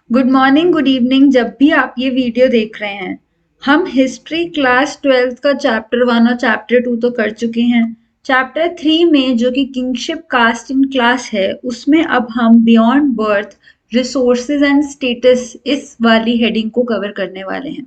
Good morning, good evening जब भी आप ये वीडियो देख रहे हैं। हम हिस्ट्री क्लास 12th का चैप्टर 1 और चैप्टर 2 तो कर चुके हैं। चैप्टर 3 में जो कि किंगशिप कास्ट इन क्लास है, उसमें अब हम beyond birth resources and status इस वाली हेडिंग को कवर करने वाले हैं।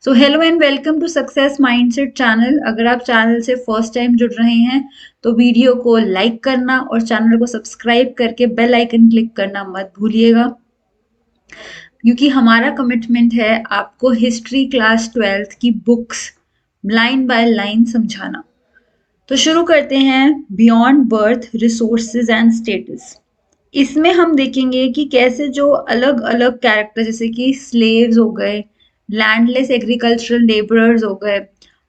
So hello and welcome to success mindset channel. अगर आप चैनल से फर्स्ट टाइम जुड़ रहे हैं तो वीडियो को लाइक करना और चैनल को सब्सक्राइब करके बेल आइकन क्लिक करना मत भूलिएगा, क्योंकि हमारा कमिटमेंट है आपको हिस्ट्री क्लास 12th की बुक्स लाइन बाय लाइन समझाना। तो शुरू करते हैं beyond birth resources and status. इसमें हम देखेंगे कि कैसे जो अलग अलग कैरेक्टर जैसे कि स्लेव्स हो गए, लैंडलेस एग्रीकल्चरल लेबरर्स हो गए,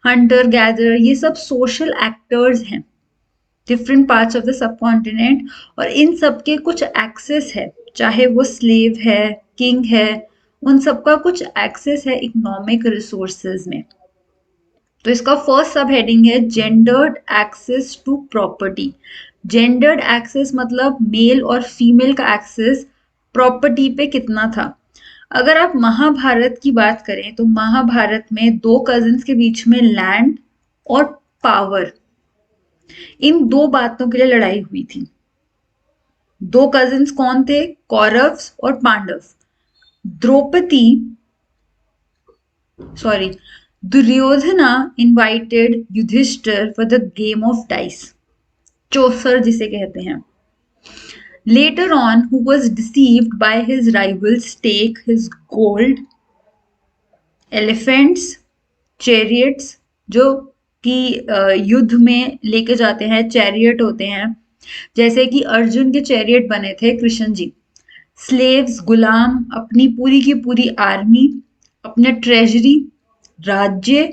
हंटर गैदरर, ये सब सोशल एक्टर्स हैं different parts of the sub continent, और इन सब के कुछ एक्सेस है, चाहे वो स्लेव है, किंग है, उन सबका कुछ एक्सेस है इकोनॉमिक रिसोर्सेज में। तो इसका फर्स्ट सब हेडिंग है gendered access to property. Gendered access मतलब मेल और फीमेल का एक्सेस प्रॉपर्टी पे कितना था। अगर आप महाभारत की बात करें तो महाभारत में दो कजिन्स के बीच में लैंड और पावर, इन दो बातों के लिए लड़ाई हुई थी। दो कजिन्स कौन थे? कौरव्स और Pandav. Draupadi sorry Duryodhana invited Yudhishthira for the game of dice, चौसर जिसे कहते हैं। Later on, who was deceived by his rivals take his gold, elephants, chariots, जो कि युद्ध में लेके जाते हैं, चैरियट होते हैं, जैसे कि अर्जुन के चैरियट बने थे कृष्ण जी। स्लेव्स, गुलाम, अपनी पूरी की पूरी आर्मी, अपने ट्रेजरी, राज्य,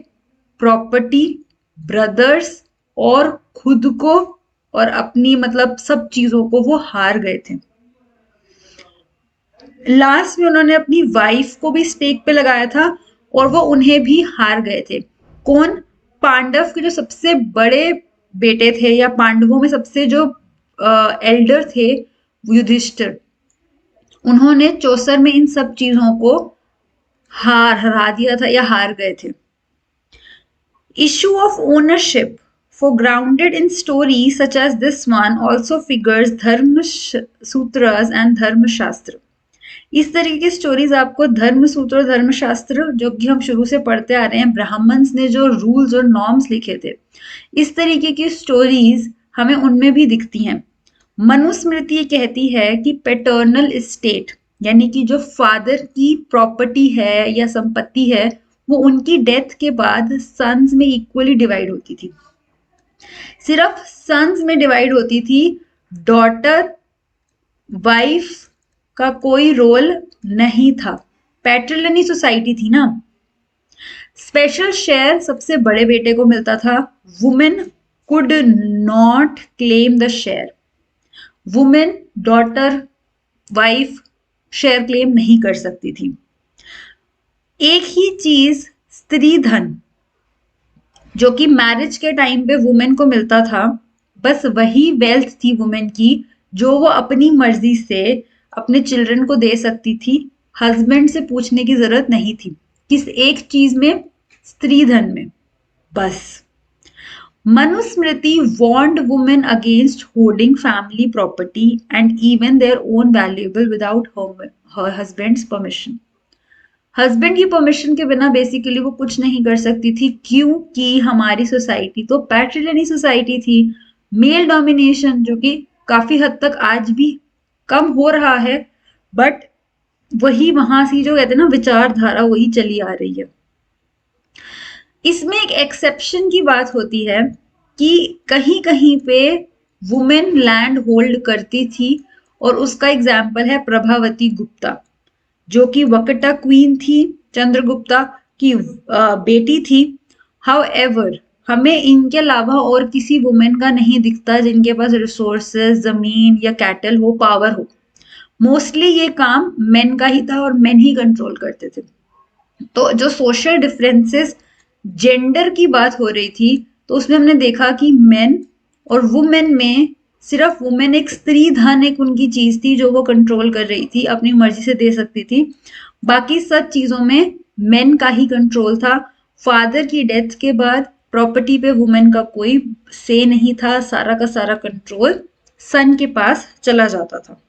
प्रॉपर्टी, ब्रदर्स और खुद को और अपनी मतलब सब चीजों को वो हार गए थे। लास्ट में उन्होंने अपनी वाइफ को भी स्टेक पे लगाया था और वो उन्हें भी हार गए थे। कौन? पांडव के जो सबसे बड़े बेटे थे या पांडवों में सबसे जो एल्डर थे, युधिष्ठिर, उन्होंने चौसर में इन सब चीजों को हरा दिया था या हार गए थे। Issue of ownership for grounded in stories such as this one also figures Dharma Sutras and Dharma Shastra. इस तरीके की स्टोरीज आपको धर्म सूत्र और धर्मशास्त्र, जो कि हम शुरू से पढ़ते आ रहे हैं, ब्राह्मण्स ने जो रूल्स और नॉर्म्स लिखे थे, इस तरीके की स्टोरीज हमें उनमें भी दिखती हैं। मनुस्मृति ये कहती है कि पैटर्नल एस्टेट यानी कि जो फादर की प्रॉपर्टी है या संपत्ति है, वो उनकी डेथ के बाद सन्स में इक्वली डिवाइड होती थी। सिर्फ सन्स में डिवाइड होती थी, डॉटर, वाइफ का कोई रोल नहीं था। पैट्रिलिनी सोसाइटी थी ना। स्पेशल शेयर सबसे बड़े बेटे को मिलता था। Women could not claim the share. Women, daughter, wife share claim नहीं कर सकती थी। एक ही चीज स्त्री धन, जो कि मैरिज के टाइम पे वुमेन को मिलता था, बस वही वेल्थ थी वुमेन की जो वो अपनी मर्जी से अपने चिल्ड्रन को दे सकती थी। हस्बैंड से पूछने की जरूरत नहीं थी। किस एक चीज में? स्त्री धन में, बस। Manusmriti warned women against holding family property and even their own valuable without her husband's permission. Husband की परमिशन के बिना बेसिकली वो कुछ नहीं कर सकती थी, क्योंकि हमारी सोसाइटी तो पैट्रिलिनी सोसाइटी थी। मेल डोमिनेशन, जो कि काफी हद तक आज भी कम हो रहा है, बट वही वहां से जो कहते हैं ना विचारधारा, वही चली आ रही है। इसमें एक एक्सेप्शन की बात होती है कि कहीं कहीं पे वुमेन लैंड होल्ड करती थी, और उसका एग्जाम्पल है प्रभावती गुप्ता, जो कि वकटा क्वीन थी, चंद्रगुप्ता की बेटी थी। हाउएवर, हमें इनके अलावा और किसी वुमेन का नहीं दिखता जिनके पास रिसोर्सेज, जमीन या कैटल हो, पावर हो। मोस्टली ये काम मेन का ही था और मेन ही कंट्रोल करते थे। तो जो सोशल डिफरेंसेस, जेंडर की बात हो रही थी, तो उसमें हमने देखा कि मेन और वुमेन में सिर्फ वुमेन एक स्त्री धन एक उनकी चीज थी जो वो कंट्रोल कर रही थी, अपनी मर्जी से दे सकती थी। बाकी सब चीजों में मेन का ही कंट्रोल था। फादर की डेथ के बाद प्रॉपर्टी पे वुमेन का कोई से नहीं था, सारा का सारा कंट्रोल सन के पास चला जाता था।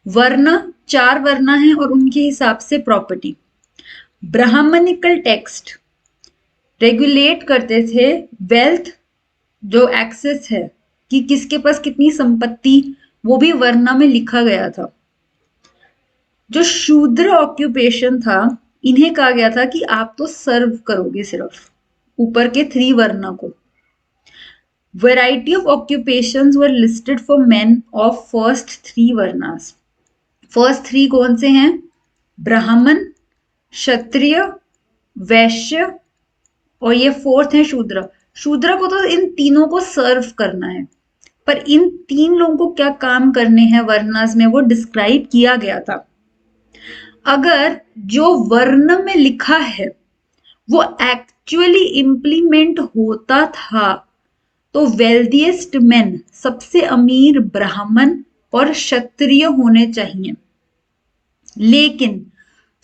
वर्ण, 4 वर्ण हैं और उनके हिसाब से प्रॉपर्टी। ब्राह्मणिकल टेक्स्ट रेगुलेट करते थे वेल्थ, जो एक्सेस है कि किसके पास कितनी संपत्ति, वो भी वर्ण में लिखा गया था। जो शूद्र ऑक्यूपेशन था, इन्हें कहा गया था कि आप तो सर्व करोगे सिर्फ ऊपर के 3 वर्ण को। Variety of occupations were listed for main of first 3 varnas. First 3 कौन से हैं? ब्राह्मण, क्षत्रिय, वैश्य और ये 4th है शूद्र। शूद्र को तो इन तीनों को सर्व करना है, पर इन 3 लोगों को क्या काम करने हैं वर्णास में वो डिस्क्राइब किया गया था। अगर जो वर्ण में लिखा है वो एक्चुअली इंप्लीमेंट होता था तो वेल्दिएस्ट मेन, सबसे अमीर ब्राह्मण और क्षत्रिय होने चाहिए। लेकिन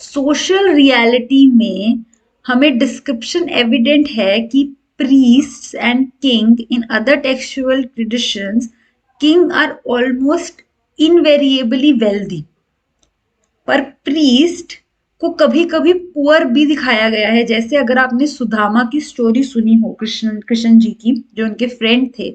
सोशल रियलिटी में हमें डिस्क्रिप्शन एविडेंट है कि priests and king in other textual traditions, king are almost invariably wealthy, पर priest को कभी कभी पुअर भी दिखाया गया है। जैसे अगर आपने सुदामा की स्टोरी सुनी हो, कृष्ण जी की, जो उनके फ्रेंड थे,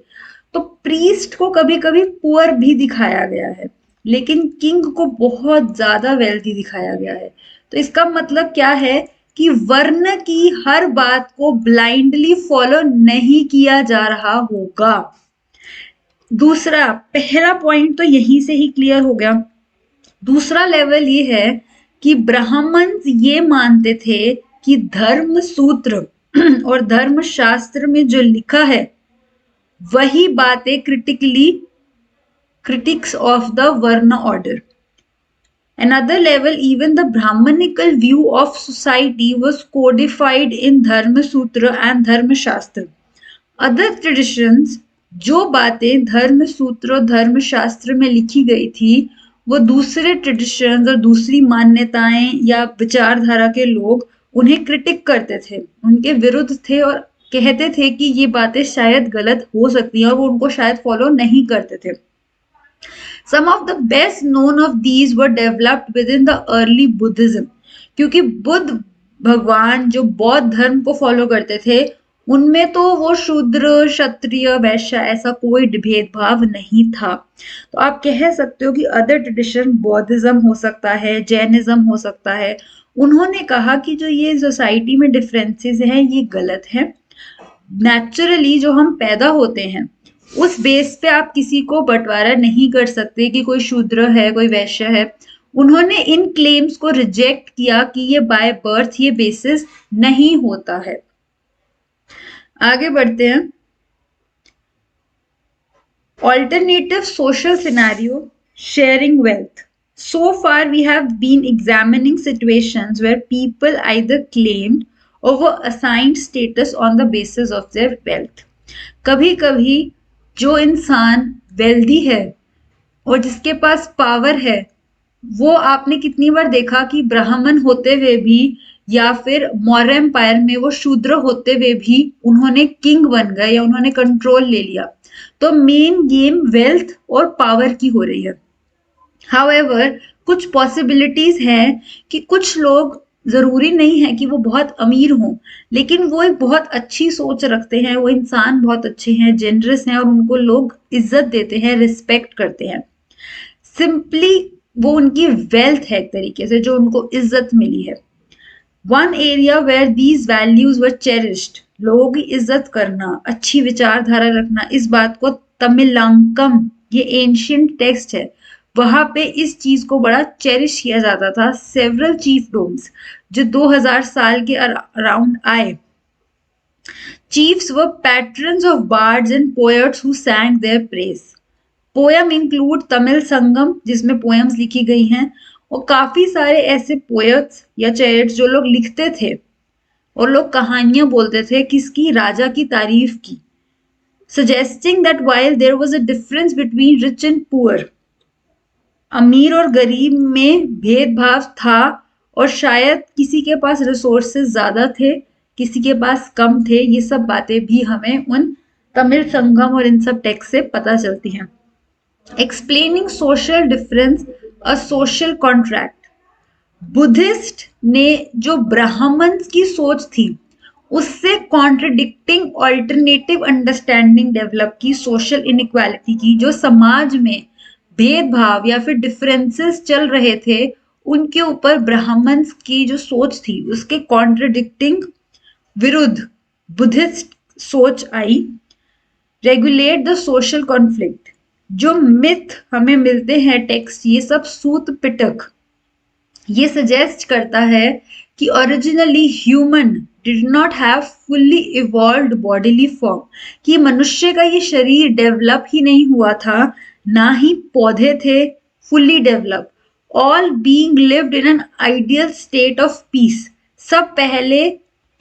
तो प्रीस्ट को कभी कभी पुअर भी दिखाया गया है, लेकिन किंग को बहुत ज्यादा वेल्थी दिखाया गया है। तो इसका मतलब क्या है कि वर्ण की हर बात को ब्लाइंडली फॉलो नहीं किया जा रहा होगा। दूसरा, पहला पॉइंट तो यहीं से ही क्लियर हो गया। दूसरा लेवल ये है कि ब्राह्मण ये मानते थे कि धर्म सूत्र और धर्म शास्त्र में जो लिखा है वही बातें critics of the Varna order. Another level, even the Brahmanical view of society was codified in Dharma Sutra and Dharma Shastra. Other traditions, जो बातें धर्म सूत्र और धर्म शास्त्र में लिखी गई थी, वो दूसरे ट्रेडिशंस और दूसरी मान्यताएं या विचारधारा के लोग उन्हें क्रिटिक करते थे, उनके विरुद्ध थे और कहते थे कि ये बातें शायद गलत हो सकती हैं और वो उनको शायद फॉलो नहीं करते थे। Some of the best known of these were developed within the early Buddhism, क्योंकि बुद्ध भगवान जो बौद्ध धर्म को फॉलो करते थे, उनमें तो वो शूद्र, क्षत्रिय, वैश्य ऐसा कोई भेदभाव नहीं था। तो आप कह सकते हो कि अदर ट्रेडिशन बौद्धिज्म हो सकता है, जैनिज्म हो सकता है, उन्होंने कहा कि जो ये सोसाइटी में डिफरेंसेस हैं ये गलत है। नेचुरली जो हम पैदा होते हैं उस बेस पे आप किसी को बंटवारा नहीं कर सकते कि कोई शूद्र है, कोई वैश्य है। उन्होंने इन क्लेम्स को रिजेक्ट किया कि ये बाय बर्थ ये बेसिस नहीं होता है। आगे बढ़ते हैं। Alternative social scenario, sharing wealth. So far we have been examining situations where people either claimed or were assigned status on the basis of their wealth. कभी कभी जो इंसान वेल्दी है और जिसके पास पावर है, वो आपने कितनी बार देखा कि ब्राह्मण होते हुए भी या फिर मौर्य एम्पायर में वो शूद्र होते हुए भी उन्होंने किंग बन गए या उन्होंने कंट्रोल ले लिया। तो मेन गेम वेल्थ और पावर की हो रही है। हाउएवर कुछ पॉसिबिलिटीज हैं कि कुछ लोग, जरूरी नहीं है कि वो बहुत अमीर हों, लेकिन वो एक बहुत अच्छी सोच रखते हैं, वो इंसान बहुत अच्छे हैं, जेनरस हैं और उनको लोग इज्जत देते हैं, रिस्पेक्ट करते हैं। सिंपली वो उनकी वेल्थ है एक तरीके से जो उनको इज्जत मिली है। One area where these values were cherished, लोगों की इज्जत करना, अच्छी विचारधारा रखना, इस बात को तमिलांकम, ये एंशियंट टेक्स्ट है, वहां पे इस चीज को बड़ा चेरिश किया जाता था। सेवरल चीफडोम्स जो 2000 साल के अराउंड आए, chiefs were patrons of bards and poets who sang their praise. Poem include Tamil Sangam जिसमें पोएम्स लिखी गई हैं, और काफी सारे ऐसे पोएट्स या चैट्स जो लोग लिखते थे और लोग कहानियां बोलते थे किसकी, राजा की तारीफ की। suggesting that while there was a difference between rich and poor, अमीर और गरीब में भेदभाव था और शायद किसी के पास रिसोर्सेज ज्यादा थे, किसी के पास कम थे। ये सब बातें भी हमें उन तमिल संगम और इन सब टेक्स्ट से पता चलती हैं। Explaining social difference, a social contract. Buddhist ने जो ब्राह्मण्स की सोच थी उससे कॉन्ट्रडिक्टिंग ऑल्टरनेटिव अंडरस्टैंडिंग डेवलप की सोशल इनइक्वालिटी की। जो समाज में भेदभाव या फिर डिफरेंसेस चल रहे थे उनके ऊपर ब्राह्मण्स की जो सोच थी उसके कॉन्ट्रडिक्टिंग विरुद्ध बुद्धिस्ट सोच आई। Regulate the social conflict. जो मिथ हमें मिलते हैं टेक्स्ट, ये सब सूत पिटक, ये सजेस्ट करता है कि originally human did not have fully evolved bodily form, कि मनुष्य का ये शरीर डेवलप ही नहीं हुआ था, ना ही पौधे थे fully develop. All being lived in an ideal state of peace, सब पहले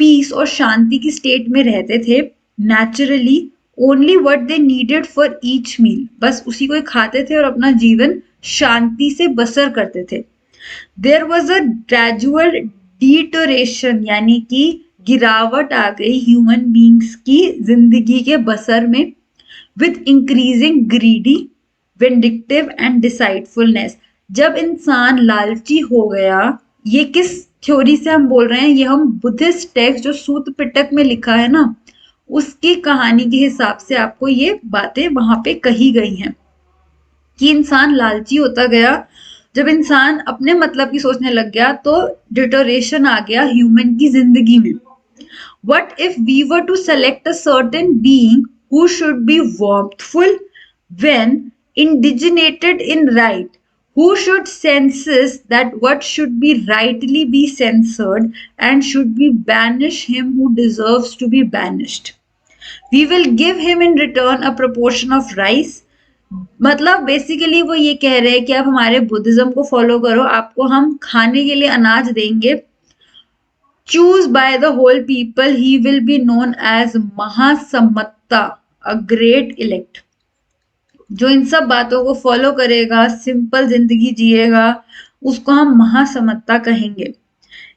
पीस और शांति की स्टेट में रहते थे naturally. Only what they needed for each meal, बस उसी को खाते थे और अपना जीवन शांति से बसर करते थे। There was a gradual deterioration, यानी कि गिरावट आ गई ह्यूमन बींग्स की जिंदगी के बसर में, with increasing greedy, vindictive and deceitfulness. जब इंसान लालची हो गया, ये किस थ्योरी से हम बोल रहे हैं, ये हम बुद्धिस्ट टेक्स्ट जो सूत पिटक में लिखा है ना, उसकी कहानी के हिसाब से आपको ये बातें वहां पे कही गई हैं कि इंसान लालची होता गया। जब इंसान अपने मतलब की सोचने लग गया तो डिटोरेशन आ गया ह्यूमन की जिंदगी में। What if we were to select a certain being who should be warmthful when indignated in right, who should senses that what should be rightly be censored, and should we banish him who deserves to be banished? We will give him in return a proportion of rice. मतलब basically वो ये कह रहे हैं कि आप हमारे Buddhism को फॉलो करो, आपको हम खाने के लिए अनाज देंगे। Choose by the whole people, he will be known as Mahasammata, a great elect. जो इन सब बातों को फॉलो करेगा, सिंपल जिंदगी जिएगा, उसको हम महासम्मत्ता कहेंगे।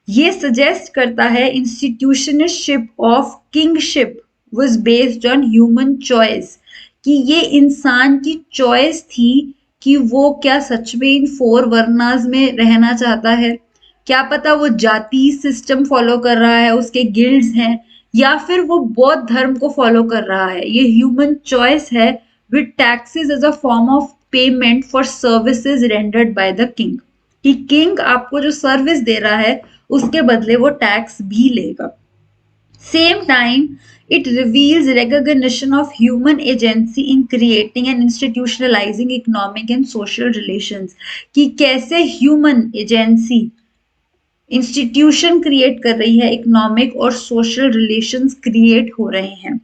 ये सजेस्ट करता है institutionship of kingship was based on human choice, कि ये इंसान की चॉइस थी कि वो क्या सच में इन 4 वर्णास में रहना चाहता है। क्या पता वो जाति सिस्टम फॉलो कर रहा है, उसके गिल्ड्स हैं, या फिर वो बौद्ध धर्म को फॉलो कर रहा है। ये ह्यूमन चॉइस है, with taxes as a form of payment for services rendered by the king, कि किंग आपको जो सर्विस दे रहा है उसके बदले वो टैक्स भी लेगा। Same time, it reveals recognition of human agency in creating and institutionalizing economic and social relations, कि कैसे human agency institution create कर रही है, economic और social relations create हो रहे हैं।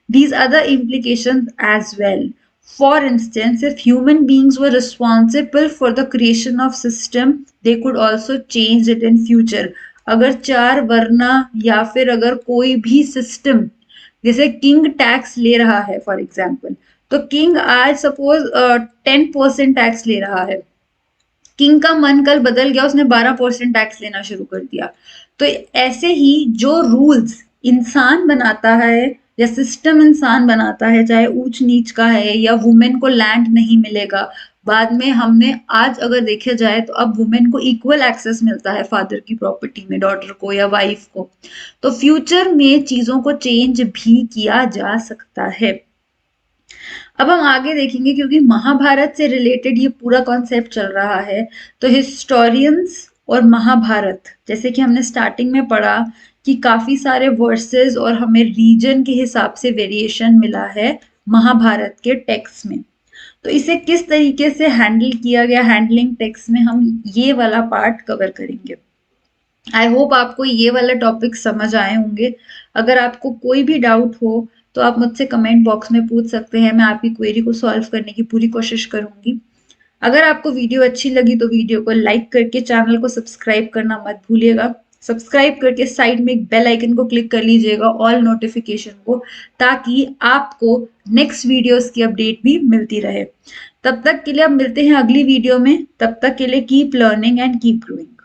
These are the implications as well. For instance, if human beings were responsible for the creation of system, they could also change it in future. अगर 4 वर्ना या फिर अगर कोई भी सिस्टम, जैसे किंग टैक्स ले रहा है फॉर एग्जाम्पल, तो किंग आज सपोज 10% टैक्स ले रहा है, किंग का मन कल बदल गया, उसने 12% टैक्स लेना शुरू कर दिया। तो ऐसे ही जो रूल्स इंसान बनाता है या सिस्टम इंसान बनाता है, चाहे ऊंच नीच का है या वुमेन को लैंड नहीं मिलेगा, बाद में हमने आज अगर देखा जाए तो अब वुमेन को इक्वल एक्सेस मिलता है फादर की प्रॉपर्टी में, डॉटर को या वाइफ को। तो फ्यूचर में चीजों को चेंज भी किया जा सकता है। अब हम आगे देखेंगे, क्योंकि महाभारत से रिलेटेड ये पूरा कॉन्सेप्ट चल रहा है, तो हिस्टोरियंस और महाभारत, जैसे कि हमने स्टार्टिंग में पढ़ा कि काफी सारे वर्सेस और हमें रीजन के हिसाब से वेरिएशन मिला है महाभारत के टेक्स्ट में। तो इसे किस तरीके से हैंडल किया गया, हैंडलिंग टेक्स्ट में हम ये वाला पार्ट कवर करेंगे। आई होप आपको ये वाला टॉपिक समझ आए होंगे। अगर आपको कोई भी डाउट हो तो आप मुझसे कमेंट बॉक्स में पूछ सकते हैं, मैं आपकी क्वेरी को सॉल्व करने की पूरी कोशिश करूंगी। अगर आपको वीडियो अच्छी लगी तो वीडियो को लाइक करके चैनल को सब्सक्राइब करना मत भूलिएगा। सब्सक्राइब करके साइड में एक बेल आइकन को क्लिक कर लीजिएगा, ऑल नोटिफिकेशन को, ताकि आपको नेक्स्ट वीडियोस की अपडेट भी मिलती रहे। तब तक के लिए अब मिलते हैं अगली वीडियो में। तब तक के लिए keep learning and keep growing.